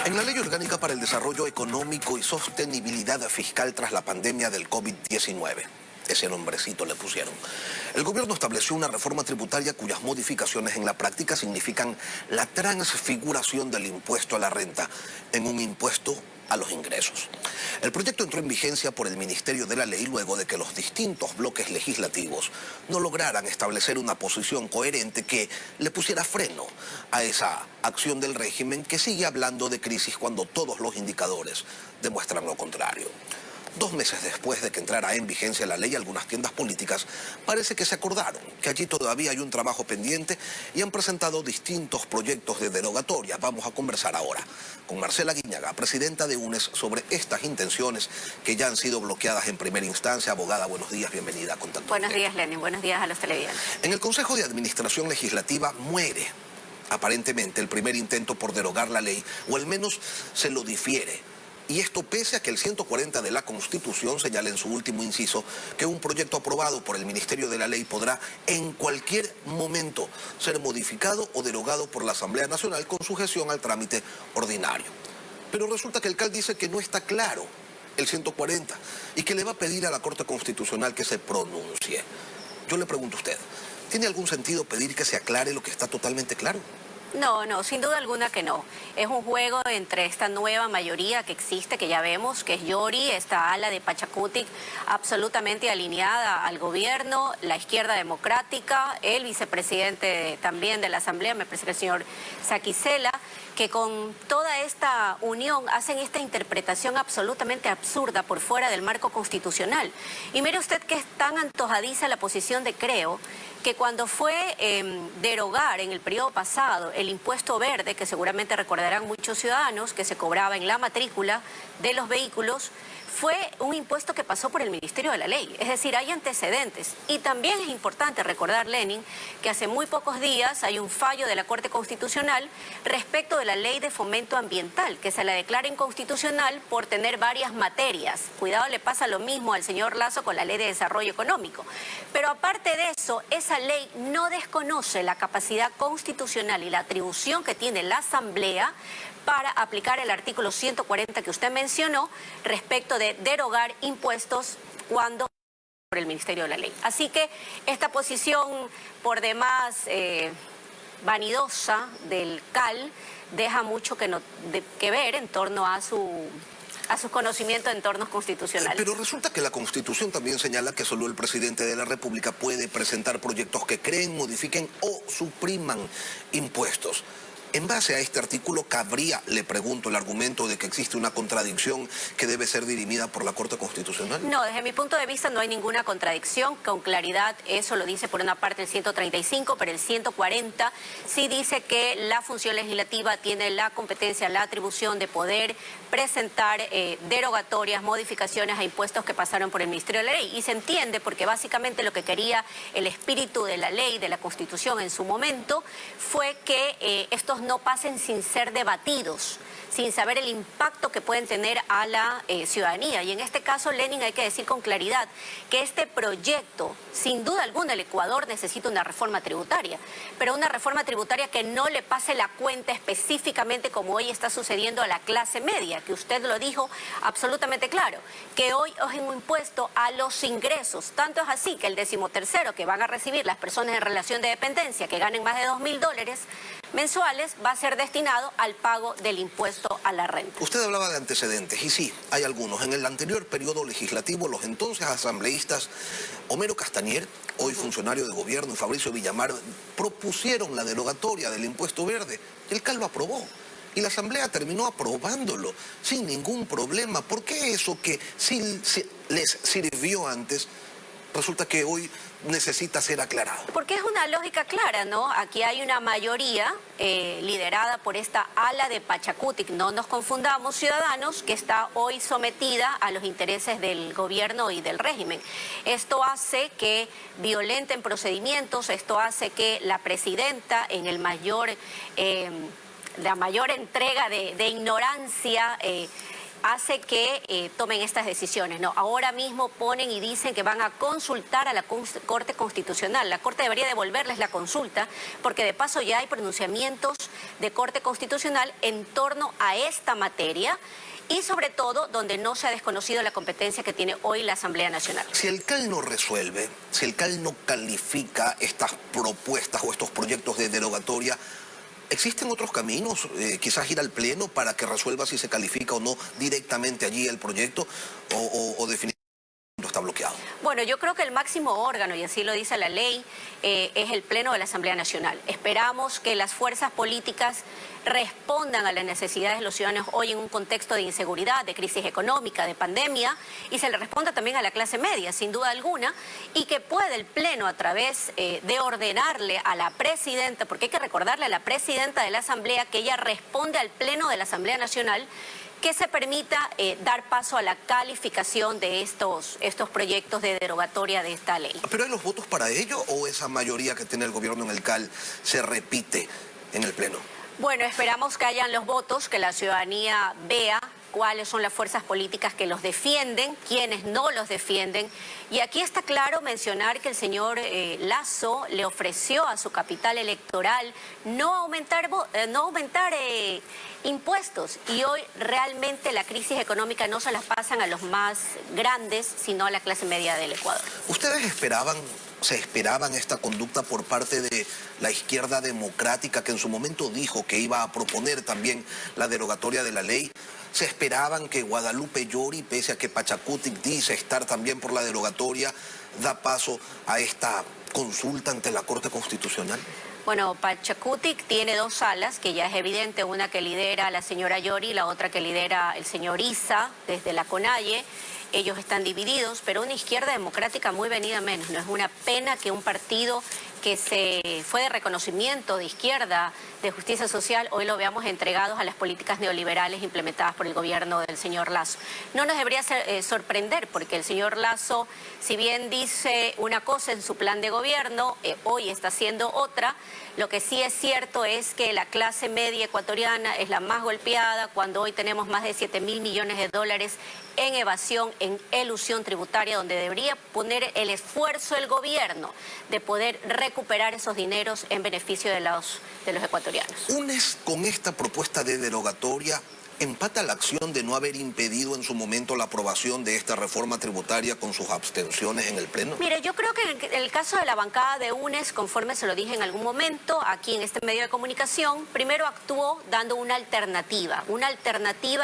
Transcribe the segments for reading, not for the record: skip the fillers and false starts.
En la Ley Orgánica para el Desarrollo Económico y Sostenibilidad Fiscal tras la pandemia del COVID-19, ese nombrecito le pusieron, el gobierno estableció una reforma tributaria cuyas modificaciones en la práctica significan la transfiguración del impuesto a la renta en un impuesto a los ingresos. El proyecto entró en vigencia por el Ministerio de la Ley luego de que los distintos bloques legislativos no lograran establecer una posición coherente que le pusiera freno a esa acción del régimen que sigue hablando de crisis cuando todos los indicadores demuestran lo contrario. 2 meses después de que entrara en vigencia la ley, algunas tiendas políticas parece que se acordaron que allí todavía hay un trabajo pendiente y han presentado distintos proyectos de derogatoria. Vamos a conversar ahora con Marcela Guiñaga, presidenta de UNES, sobre estas intenciones que ya han sido bloqueadas en primera instancia. Abogada, buenos días, bienvenida a Contacto. Buenos días, Lenin, buenos días a los televidentes. En el Consejo de Administración Legislativa muere aparentemente el primer intento por derogar la ley, o al menos se lo difiere. Y esto pese a que el 140 de la Constitución señala en su último inciso que un proyecto aprobado por el Ministerio de la Ley podrá en cualquier momento ser modificado o derogado por la Asamblea Nacional con sujeción al trámite ordinario. Pero resulta que el CAL dice que no está claro el 140 y que le va a pedir a la Corte Constitucional que se pronuncie. Yo le pregunto a usted, ¿tiene algún sentido pedir que se aclare lo que está totalmente claro? No, sin duda alguna que no. Es un juego entre esta nueva mayoría que existe, que ya vemos, que es Yori, esta ala de Pachacutic absolutamente alineada al gobierno, la izquierda democrática, el vicepresidente también de la Asamblea, me parece que el señor Saquicela, que con toda esta unión hacen esta interpretación absolutamente absurda por fuera del marco constitucional. Y mire usted que es tan antojadiza la posición de Creo, que cuando fue derogar en el periodo pasado el impuesto verde, que seguramente recordarán muchos ciudadanos, que se cobraba en la matrícula de los vehículos, fue un impuesto que pasó por el Ministerio de la Ley. Es decir, hay antecedentes. Y también es importante recordar, Lenin, que hace muy pocos días hay un fallo de la Corte Constitucional respecto de la Ley de Fomento Ambiental, que se la declara inconstitucional por tener varias materias. Cuidado, le pasa lo mismo al señor Lasso con la Ley de Desarrollo Económico. Pero aparte de eso, esa ley no desconoce la capacidad constitucional y la atribución que tiene la Asamblea para aplicar el artículo 140 que usted mencionó respecto de derogar impuestos cuando por el Ministerio de la Ley. Así que esta posición por demás vanidosa del CAL deja mucho que ver en torno a sus conocimientos de entornos constitucionales. Pero resulta que la Constitución también señala que solo el presidente de la República puede presentar proyectos que creen, modifiquen o supriman impuestos. En base a este artículo, ¿cabría, le pregunto, el argumento de que existe una contradicción que debe ser dirimida por la Corte Constitucional? No, desde mi punto de vista no hay ninguna contradicción. Con claridad eso lo dice por una parte el 135, pero el 140 sí dice que la función legislativa tiene la competencia, la atribución de poder presentar derogatorias, modificaciones a impuestos que pasaron por el Ministerio de la Ley. Y se entiende porque básicamente lo que quería el espíritu de la ley, de la Constitución en su momento, fue que estos no pasen sin ser debatidos, sin saber el impacto que pueden tener a la ciudadanía. Y en este caso, Lenin, hay que decir con claridad que este proyecto, sin duda alguna, el Ecuador necesita una reforma tributaria, pero una reforma tributaria que no le pase la cuenta específicamente como hoy está sucediendo a la clase media, que usted lo dijo absolutamente claro, que hoy es un impuesto a los ingresos. Tanto es así que el 13º que van a recibir las personas en relación de dependencia que ganen más de $2.000 mensuales va a ser destinado al pago del impuesto a la renta. Usted hablaba de antecedentes, y sí, hay algunos. En el anterior periodo legislativo, los entonces asambleístas Homero Castañer, hoy funcionario de gobierno, y Fabricio Villamar propusieron la derogatoria del impuesto verde. El CAL lo aprobó. Y la Asamblea terminó aprobándolo sin ningún problema. ¿Por qué eso que sí les sirvió antes resulta que hoy necesita ser aclarado? Porque es una lógica clara, ¿no? Aquí hay una mayoría liderada por esta ala de Pachacutic, no nos confundamos, ciudadanos, que está hoy sometida a los intereses del gobierno y del régimen. Esto hace que violenten procedimientos, esto hace que la presidenta en el mayor, la mayor entrega de ignorancia hace que tomen estas decisiones. No, ahora mismo ponen y dicen que van a consultar a la Corte Constitucional. La Corte debería devolverles la consulta porque de paso ya hay pronunciamientos de Corte Constitucional en torno a esta materia y sobre todo donde no se ha desconocido la competencia que tiene hoy la Asamblea Nacional. Si el CAL no resuelve, si el CAL no califica estas propuestas o estos proyectos de derogatoria, ¿existen otros caminos? Quizás ir al Pleno para que resuelva si se califica o no directamente allí el proyecto o definitivamente está bloqueado. Bueno, yo creo que el máximo órgano, y así lo dice la ley, es el Pleno de la Asamblea Nacional. Esperamos que las fuerzas políticas respondan a las necesidades de los ciudadanos hoy en un contexto de inseguridad, de crisis económica, de pandemia, y se le responda también a la clase media, sin duda alguna, y que pueda el Pleno, a través de ordenarle a la presidenta, porque hay que recordarle a la presidenta de la Asamblea que ella responde al Pleno de la Asamblea Nacional, que se permita dar paso a la calificación de estos proyectos de derogatoria de esta ley. ¿Pero hay los votos para ello o esa mayoría que tiene el gobierno en el CAL se repite en el Pleno? Bueno, esperamos que hayan los votos, que la ciudadanía vea cuáles son las fuerzas políticas que los defienden, quiénes no los defienden. Y aquí está claro mencionar que el señor Lasso le ofreció a su capital electoral no aumentar impuestos. Y hoy realmente la crisis económica no se las pasan a los más grandes, sino a la clase media del Ecuador. ¿Ustedes se esperaban esta conducta por parte de la izquierda democrática que en su momento dijo que iba a proponer también la derogatoria de la ley? ¿Se esperaban que Guadalupe Llori, pese a que Pachacutic dice estar también por la derogatoria, da paso a esta consulta ante la Corte Constitucional? Bueno, Pachacutic tiene dos salas, que ya es evidente, una que lidera la señora Llori, la otra que lidera el señor Issa, desde la CONAIE. Ellos están divididos, pero una izquierda democrática muy venida menos. No es una pena que un partido que se fue de reconocimiento de izquierda, de justicia social, hoy lo veamos entregados a las políticas neoliberales implementadas por el gobierno del señor Lasso. No nos debería sorprender, porque el señor Lasso, si bien dice una cosa en su plan de gobierno, hoy está haciendo otra. Lo que sí es cierto es que la clase media ecuatoriana es la más golpeada cuando hoy tenemos más de 7.000 millones de dólares en evasión, en elusión tributaria, donde debería poner el esfuerzo el gobierno de poder recuperar esos dineros en beneficio de los ecuatorianos. ¿UNES con esta propuesta de derogatoria empata la acción de no haber impedido en su momento la aprobación de esta reforma tributaria con sus abstenciones en el Pleno? Mire, yo creo que en el caso de la bancada de UNES, conforme se lo dije en algún momento, aquí en este medio de comunicación, primero actuó dando una alternativa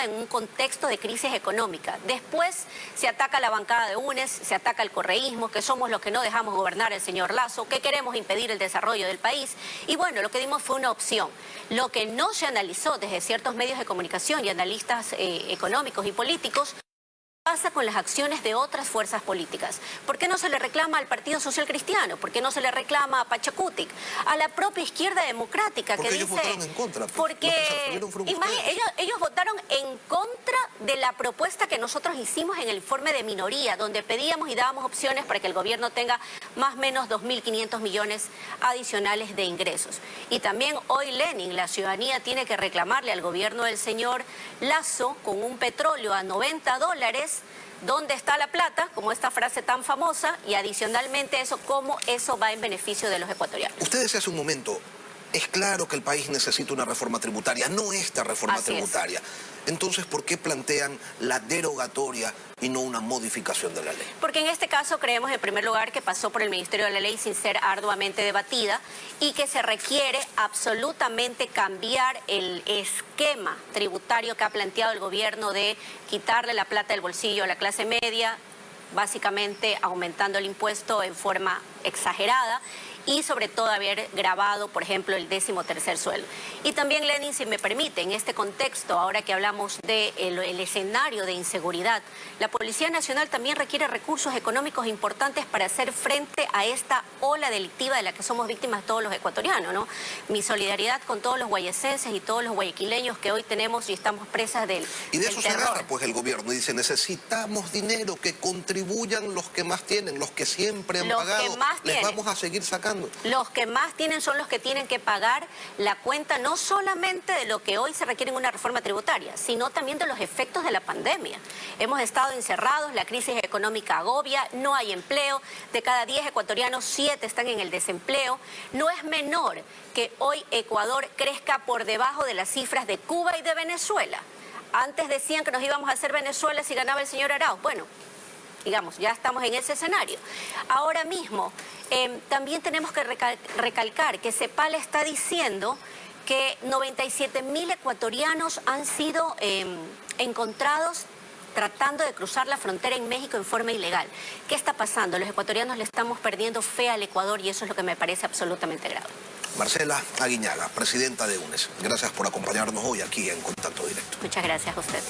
en un contexto de crisis económica. Después se ataca a la bancada de UNES, se ataca al correísmo, que somos los que no dejamos gobernar al señor Lasso, que queremos impedir el desarrollo del país. Y bueno, lo que dimos fue una opción. Lo que no se analizó desde ciertos medios de comunicación y analistas económicos y políticos pasa con las acciones de otras fuerzas políticas. ¿Por qué no se le reclama al Partido Social Cristiano? ¿Por qué no se le reclama a Pachacutic? A la propia izquierda democrática porque que ellos dice... votaron en contra. Porque ellos votaron en contra de la propuesta que nosotros hicimos en el informe de minoría, donde pedíamos y dábamos opciones para que el gobierno tenga más o menos 2.500 millones adicionales de ingresos. Y también hoy, Lenin, la ciudadanía tiene que reclamarle al gobierno del señor Lasso con un petróleo a $90, ¿dónde está la plata? Como esta frase tan famosa, y adicionalmente eso, cómo eso va en beneficio de los ecuatorianos. Usted decía hace un momento, es claro que el país necesita una reforma tributaria, no esta reforma tributaria. Entonces, ¿por qué plantean la derogatoria y no una modificación de la ley? Porque en este caso creemos, en primer lugar, que pasó por el Ministerio de la Ley sin ser arduamente debatida y que se requiere absolutamente cambiar el esquema tributario que ha planteado el gobierno de quitarle la plata del bolsillo a la clase media, básicamente aumentando el impuesto en forma exagerada, y sobre todo haber grabado, por ejemplo, el 13º sueldo. Y también, Lenin, si me permite, en este contexto, ahora que hablamos del escenario de inseguridad, la Policía Nacional también requiere recursos económicos importantes para hacer frente a esta ola delictiva de la que somos víctimas todos los ecuatorianos, ¿no? Mi solidaridad con todos los guayacenses y todos los guayaquileños que hoy tenemos y estamos presas del Y de eso se terror. agarra, pues, el gobierno y dice, necesitamos dinero, que contribuyan los que más tienen, los que siempre han pagado, les vamos a seguir sacando. pagando. Los que más tienen son los que tienen que pagar la cuenta no solamente de lo que hoy se requiere en una reforma tributaria, sino también de los efectos de la pandemia. Hemos estado encerrados, la crisis económica agobia, no hay empleo, de cada 10 ecuatorianos 7 están en el desempleo. No es menor que hoy Ecuador crezca por debajo de las cifras de Cuba y de Venezuela. Antes decían que nos íbamos a hacer Venezuela si ganaba el señor Arauz. Bueno, digamos, ya estamos en ese escenario. Ahora mismo, también tenemos que recalcar que CEPAL está diciendo que 97.000 ecuatorianos han sido encontrados tratando de cruzar la frontera en México en forma ilegal. ¿Qué está pasando? Los ecuatorianos le estamos perdiendo fe al Ecuador y eso es lo que me parece absolutamente grave. Marcela Aguiñaga, presidenta de UNES, gracias por acompañarnos hoy aquí en Contacto Directo. Muchas gracias a usted.